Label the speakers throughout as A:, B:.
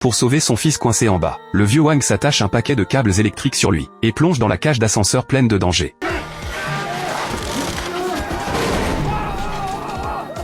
A: Pour sauver son fils coincé en bas, le vieux Wang s'attache un paquet de câbles électriques sur lui, et plonge dans la cage d'ascenseur pleine de danger.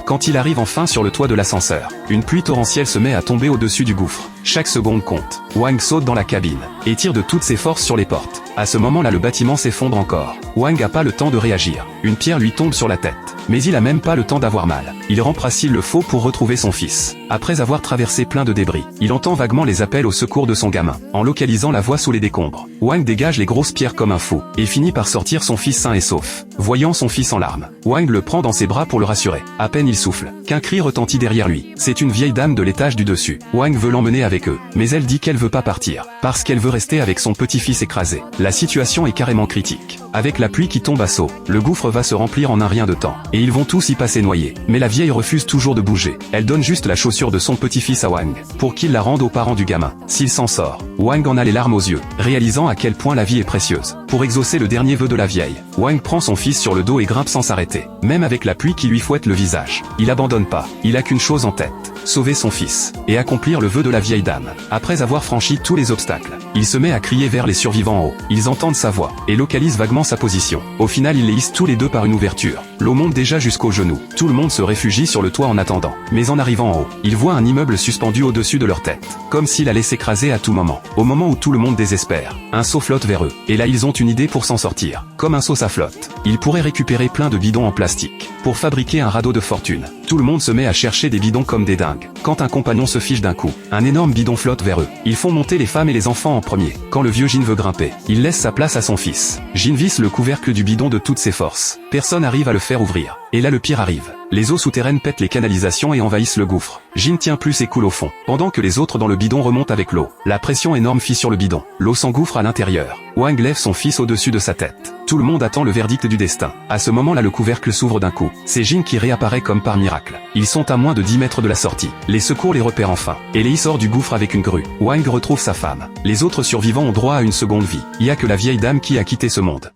A: Quand il arrive enfin sur le toit de l'ascenseur, une pluie torrentielle se met à tomber au-dessus du gouffre. Chaque seconde compte. Wang saute dans la cabine, et tire de toutes ses forces sur les portes. À ce moment-là le bâtiment s'effondre encore. Wang n'a pas le temps de réagir. Une pierre lui tombe sur la tête. Mais il a même pas le temps d'avoir mal. Il rampe s'il le faut pour retrouver son fils. Après avoir traversé plein de débris, il entend vaguement les appels au secours de son gamin. En localisant la voix sous les décombres, Wang dégage les grosses pierres comme un fou, et finit par sortir son fils sain et sauf. Voyant son fils en larmes, Wang le prend dans ses bras pour le rassurer. À peine il souffle, qu'un cri retentit derrière lui. C'est une vieille dame de l'étage du dessus. Wang veut l'emmener avec eux, mais elle dit qu'elle veut pas partir, parce qu'elle veut rester avec son petit-fils écrasé. La situation est carrément critique. Avec la pluie qui tombe à seau, le gouffre va se remplir en un rien de temps, et ils vont tous y passer noyés. Mais la vieille refuse toujours de bouger. Elle donne juste la chaussure de son petit-fils à Wang, pour qu'il la rende aux parents du gamin. S'il s'en sort, Wang en a les larmes aux yeux, réalisant à quel point la vie est précieuse. Pour exaucer le dernier vœu de la vieille, Wang prend son fils sur le dos et grimpe sans s'arrêter. Même avec la pluie qui lui fouette le visage, il abandonne pas. Il a qu'une chose en tête: sauver son fils, et accomplir le vœu de la vieille dame. Après avoir franchi tous les obstacles, il se met à crier vers les survivants en haut. Ils entendent sa voix, et localisent vaguement sa position. Au final il les hisse tous les deux par une ouverture. L'eau monte déjà jusqu'aux genoux. Tout le monde se réfugie sur le toit en attendant. Mais en arrivant en haut, ils voient un immeuble suspendu au-dessus de leur tête, comme s'il allait s'écraser à tout moment. Au moment où tout le monde désespère, un seau flotte vers eux, et là ils ont une idée pour s'en sortir. Comme un seau ça flotte, ils pourraient récupérer plein de bidons en plastique, pour fabriquer un radeau de fortune. Tout le monde se met à chercher des bidons comme des dingues. Quand un compagnon se fiche d'un coup, un énorme bidon flotte vers eux. Ils font monter les femmes et les enfants en premier. Quand le vieux Jin veut grimper, il laisse sa place à son fils. Jin visse le couvercle du bidon de toutes ses forces. Personne n'arrive à le faire ouvrir. Et là le pire arrive. Les eaux souterraines pètent les canalisations et envahissent le gouffre. Jin tient plus et coule au fond, pendant que les autres dans le bidon remontent avec l'eau. La pression énorme fit sur le bidon. L'eau s'engouffre à l'intérieur. Wang lève son fils au-dessus de sa tête. Tout le monde attend le verdict du destin. À ce moment-là le couvercle s'ouvre d'un coup. C'est Jin qui réapparaît comme par miracle. Ils sont à moins de 10 mètres de la sortie. Les secours les repèrent enfin, et les sort du gouffre avec une grue. Wang retrouve sa femme. Les autres survivants ont droit à une seconde vie. Il y a que la vieille dame qui a quitté ce monde.